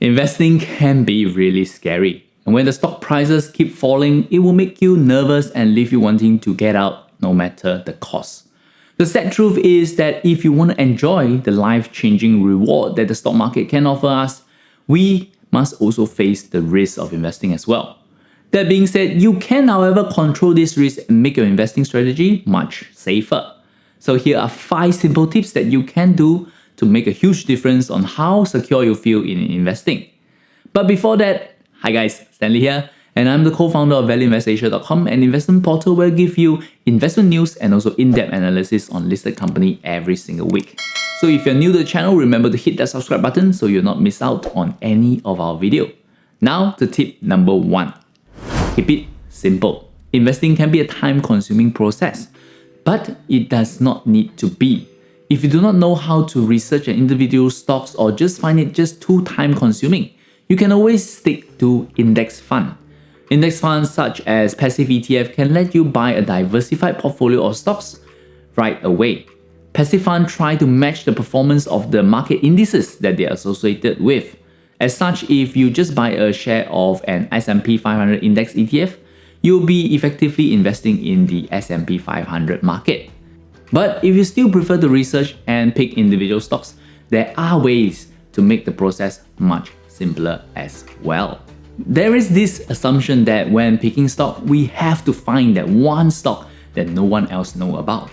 Investing can be really scary. And when the stock prices keep falling, it will make you nervous and leave you wanting to get out no matter the cost. The sad truth is that if you want to enjoy the life-changing reward that the stock market can offer us, we must also face the risk of investing as well. That being said, you can, however, control this risk and make your investing strategy much safer. So here are 5 simple tips that you can do to make a huge difference on how secure you feel in investing. But before that, hi guys, Stanley here, and I'm the co-founder of valueinvestasia.com, an investment portal where I give you investment news and also in-depth analysis on listed company every single week. So if you're new to the channel, remember to hit that subscribe button so you'll not miss out on any of our video. Now to tip number 1. Keep it simple. Investing can be a time-consuming process, but it does not need to be. If you do not know how to research an individual stocks or just find it just too time-consuming, you can always stick to index fund. Index funds such as passive ETF can let you buy a diversified portfolio of stocks right away. Passive funds try to match the performance of the market indices that they are associated with. As such, if you just buy a share of an S&P 500 index ETF, you'll be effectively investing in the S&P 500 market. But if you still prefer to research and pick individual stocks, there are ways to make the process much simpler as well. There is this assumption that when picking stock, we have to find that one stock that no one else knows about.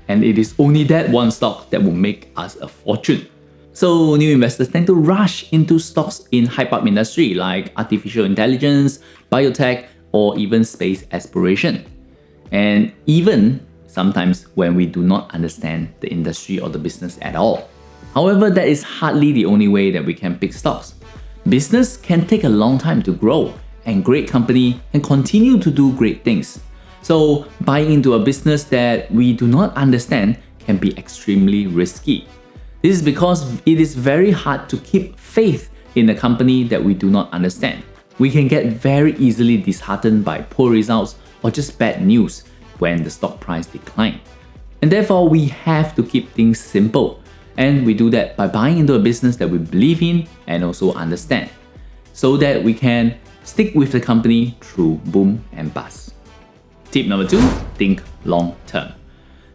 And it is only that one stock that will make us a fortune. So new investors tend to rush into stocks in hype-up industry like artificial intelligence, biotech, or even space exploration. And even sometimes when we do not understand the industry or the business at all. However, that is hardly the only way that we can pick stocks. Business can take a long time to grow, and great company can continue to do great things. So buying into a business that we do not understand can be extremely risky. This is because it is very hard to keep faith in a company that we do not understand. We can get very easily disheartened by poor results or just bad news when the stock price declines. And therefore, we have to keep things simple. And we do that by buying into a business that we believe in and also understand, so that we can stick with the company through boom and bust. Tip number 2, think long term.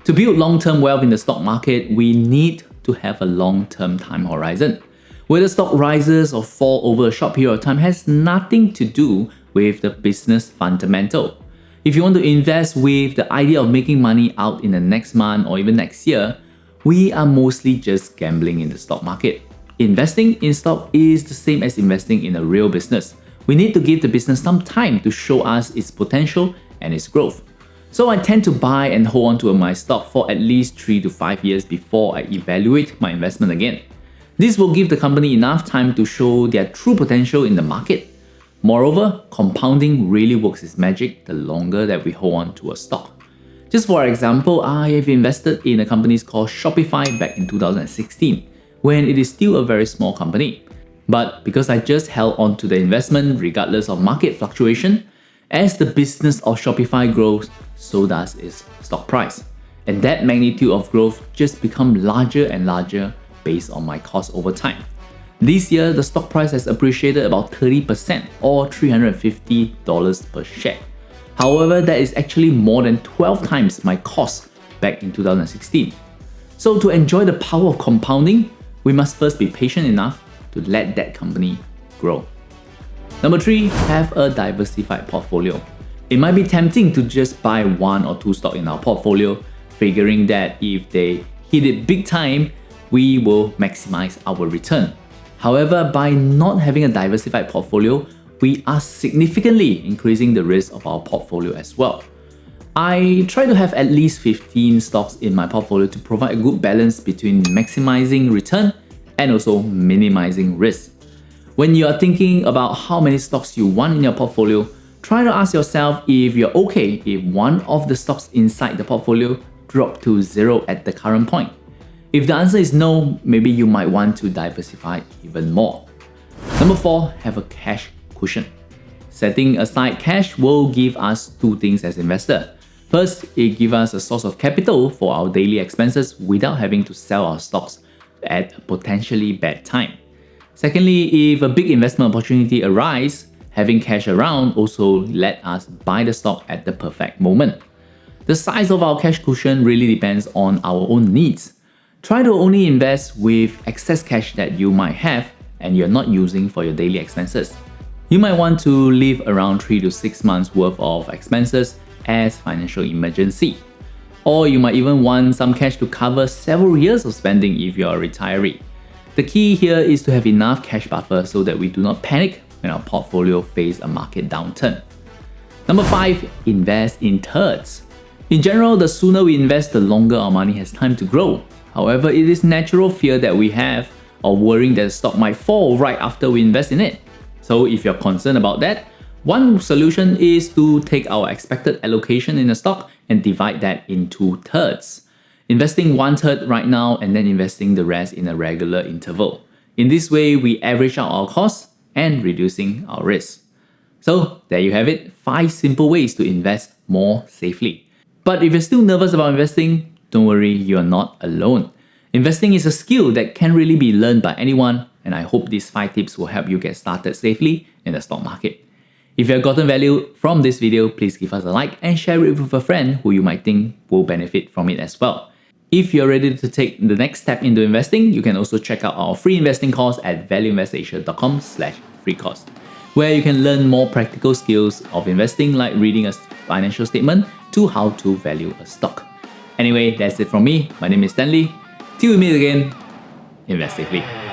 To build long-term wealth in the stock market, we need to have a long-term time horizon. Whether stock rises or falls over a short period of time has nothing to do with the business fundamental. If you want to invest with the idea of making money out in the next month or even next year, we are mostly just gambling in the stock market. Investing in stock is the same as investing in a real business. We need to give the business some time to show us its potential and its growth. So I tend to buy and hold on to my stock for at least 3 to 5 years before I evaluate my investment again. This will give the company enough time to show their true potential in the market. Moreover, compounding really works its magic the longer that we hold on to a stock. Just for example, I have invested in a company called Shopify back in 2016, when it is still a very small company. But because I just held on to the investment regardless of market fluctuation, as the business of Shopify grows, so does its stock price. And that magnitude of growth just becomes larger and larger based on my cost over time. This year, the stock price has appreciated about 30% or $350 per share. However, that is actually more than 12 times my cost back in 2016. So to enjoy the power of compounding, we must first be patient enough to let that company grow. Number 3, have a diversified portfolio. It might be tempting to just buy 1 or 2 stocks in our portfolio, figuring that if they hit it big time, we will maximize our return. However, by not having a diversified portfolio, we are significantly increasing the risk of our portfolio as well. I try to have at least 15 stocks in my portfolio to provide a good balance between maximizing return and also minimizing risk. When you are thinking about how many stocks you want in your portfolio, try to ask yourself if you're okay if one of the stocks inside the portfolio drop to 0 at the current point. If the answer is no, maybe you might want to diversify even more. Number 4, have a cash cushion. Setting aside cash will give us 2 things as investor. First, it gives us a source of capital for our daily expenses without having to sell our stocks at a potentially bad time. Secondly, if a big investment opportunity arises, having cash around also let us buy the stock at the perfect moment. The size of our cash cushion really depends on our own needs. Try to only invest with excess cash that you might have and you're not using for your daily expenses. You might want to leave around 3 to 6 months worth of expenses as financial emergency. Or you might even want some cash to cover several years of spending if you're a retiree. The key here is to have enough cash buffer so that we do not panic when our portfolio faces a market downturn. Number 5, invest in thirds. In general, the sooner we invest, the longer our money has time to grow. However, it is natural fear that we have of worrying that the stock might fall right after we invest in it. So if you're concerned about that, one solution is to take our expected allocation in a stock and divide that into thirds. Investing 1/3 right now and then investing the rest in a regular interval. In this way, we average out our costs and reducing our risk. So there you have it, 5 simple ways to invest more safely. But if you're still nervous about investing, don't worry, you're not alone. Investing is a skill that can really be learned by anyone, and I hope these 5 tips will help you get started safely in the stock market. If you have gotten value from this video, please give us a like and share it with a friend who you might think will benefit from it as well. If you're ready to take the next step into investing, you can also check out our free investing course at valueinvestasia.com/free course, where you can learn more practical skills of investing like reading a financial statement to how to value a stock. Anyway, that's it from me. My name is Stanley. Till we meet again, invest safely.